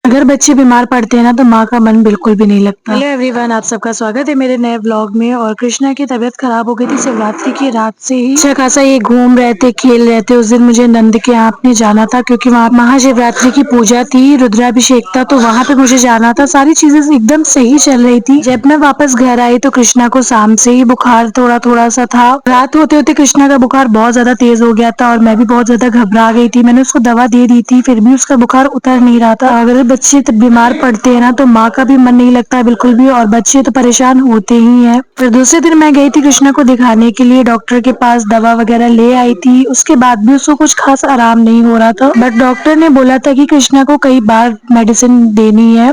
अगर बच्चे बीमार पड़ते हैं ना तो माँ का मन बिल्कुल भी नहीं लगता। हेलो एवरीवन, आप सबका स्वागत है मेरे नए व्लॉग में। और कृष्णा की तबीयत खराब हो गई थी शिवरात्रि की रात से ही। अच्छा खासा ये घूम रहे थे, खेल रहे थे। उस दिन मुझे नंद के यहाँ अपने जाना था क्योंकि वहाँ महाशिवरात्रि की पूजा थी, रुद्राभिषेक था, तो वहाँ पे मुझे जाना था। सारी चीजें एकदम सही चल रही थी। जब मैं वापस घर आई तो कृष्णा को शाम से ही बुखार थोड़ा थोड़ा सा था। रात होते होते कृष्णा का बुखार बहुत ज्यादा तेज हो गया था और मैं भी बहुत ज्यादा घबरा गई थी। मैंने उसको दवा दे दी थी, फिर भी उसका बुखार उतर नहीं रहा था। अगर बच्चे बीमार पड़ते हैं ना तो माँ का भी मन नहीं लगता बिल्कुल भी, और बच्चे तो परेशान होते ही हैं। फिर दूसरे दिन मैं गई थी कृष्णा को दिखाने के लिए डॉक्टर के पास, दवा वगैरह ले आई थी। उसके बाद भी उसको कुछ खास आराम नहीं हो रहा था, बट डॉक्टर ने बोला था कि कृष्णा को कई बार मेडिसिन देनी है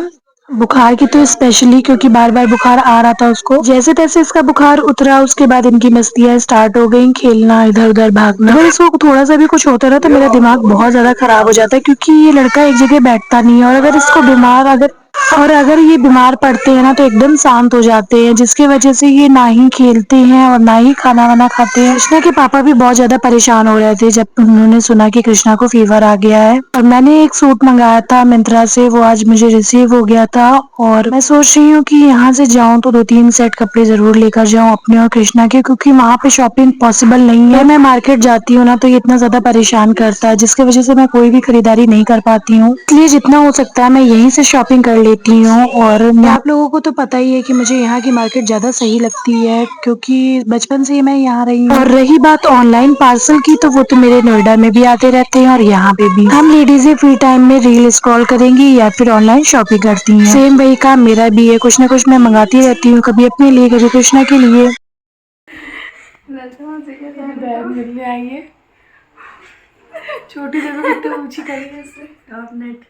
बुखार की, तो स्पेशली क्योंकि बार बार बुखार आ रहा था उसको। जैसे तैसे इसका बुखार उतरा, उसके बाद इनकी मस्तियां स्टार्ट हो गई, खेलना, इधर उधर भागना। अगर इसको थोड़ा सा भी कुछ होता ना तो मेरा दिमाग बहुत ज्यादा खराब हो जाता है, क्योंकि ये लड़का एक जगह बैठता नहीं है। और अगर ये बीमार पड़ते हैं ना तो एकदम शांत हो जाते हैं, जिसकी वजह से ये ना ही खेलते हैं और ना ही खाना वाना खाते हैं। कृष्णा के पापा भी बहुत ज्यादा परेशान हो रहे थे जब उन्होंने सुना कि कृष्णा को फीवर आ गया है। और मैंने एक सूट मंगाया था मिंत्रा से, वो आज मुझे रिसीव हो गया था। और मैं सोच रही हूँ कि यहाँ से जाऊँ तो 2-3 सेट कपड़े जरूर लेकर जाऊँ अपने और कृष्णा के, क्योंकि वहाँ पे शॉपिंग पॉसिबल नहीं है। मैं मार्केट जाती हूँ ना तो ये इतना ज्यादा परेशान करता है, जिसकी वजह से मैं कोई भी खरीदारी नहीं कर पाती हूँ। इसलिए जितना हो सकता है मैं यहीं से शॉपिंग कर लेती हूँ। और आप लोगों को तो पता ही है कि मुझे यहाँ की मार्केट ज्यादा सही लगती है, क्योंकि बचपन से ही मैं यहाँ रही हूँ। और रही बात ऑनलाइन पार्सल की, तो वो तो मेरे नोएडा में भी आते रहते हैं और यहाँ पे भी। हम लेडीज फ्री टाइम में रील स्क्रॉल करेंगी या फिर ऑनलाइन शॉपिंग करती हैं। सेम वही काम मेरा भी है, कुछ ना कुछ मैं मंगाती रहती हूँ, कभी अपने लिए कभी कृष्णा के लिए। बैग मिलने आई है। छोटी देखो कितनी ऊंची करी है इसने। Top net.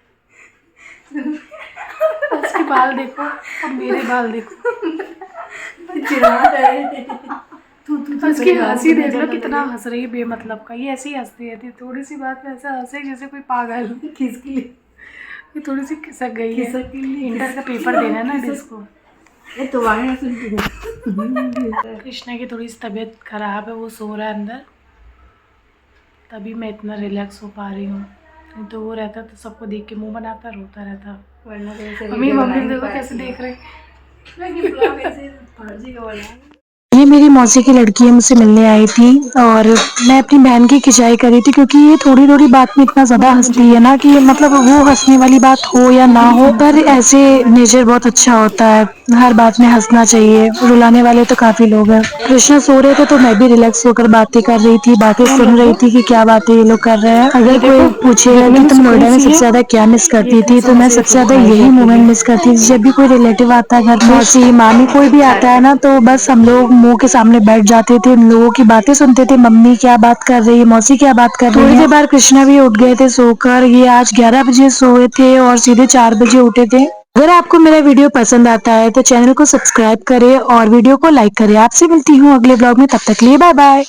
उसके बाल देखो और मेरे बाल देखो। उसकी हंसी देख लो, कितना हंस रही है बेमतलब का। ये ऐसी हंसती रहती है, थोड़ी सी बात में ऐसा हंसे जैसे कोई पागल। किसके लिए? ये थोड़ी सी खिसक गई है। इंटर का पेपर देना है ना इसको। कृष्णा की थोड़ी सी तबीयत खराब है, वो सो रहा है अंदर, तभी मैं इतना रिलैक्स हो पा रही हूँ। नहीं तो वो रहता तो सबको देख के मुंह बनाता, रोता रहता। मम्मी देखो कैसे देख रहे। ये मेरी मौसी की लड़की है, मुझसे मिलने आई थी और मैं अपनी बहन की खिंचाई करी थी, क्योंकि ये थोड़ी थोड़ी बात में इतना ज्यादा हंसती है ना कि मतलब वो हंसने वाली बात हो या ना हो, पर ऐसे नेचर बहुत अच्छा होता है। हर बात में हंसना चाहिए। रुलाने वाले तो काफी लोग हैं। कृष्णा सो रहे थे तो मैं भी रिलैक्स होकर बातें कर रही थी, बातें सुन रही थी कि क्या बातें ये लोग कर रहे हैं। अगर कोई पूछेगा कि तुम नोएडा में सबसे ज्यादा क्या मिस करती थी, तो मैं सबसे ज्यादा यही मोमेंट मिस करती थी। जब भी कोई रिलेटिव आता है घर में, मौसी मामी कोई भी आता है ना, तो बस हम लोग मुंह के सामने बैठ जाते थे, उन लोगों की बातें सुनते थे। मम्मी क्या बात कर रही है, मौसी क्या बात कर रही है। थोड़ी देर बाद कृष्णा भी उठ गए थे सोकर। ये आज 11 बजे सोए थे और सीधे 4 बजे उठे थे। अगर आपको मेरा वीडियो पसंद आता है तो चैनल को सब्सक्राइब करें और वीडियो को लाइक करें। आपसे मिलती हूँ अगले ब्लॉग में, तब तक के लिए बाय बाय।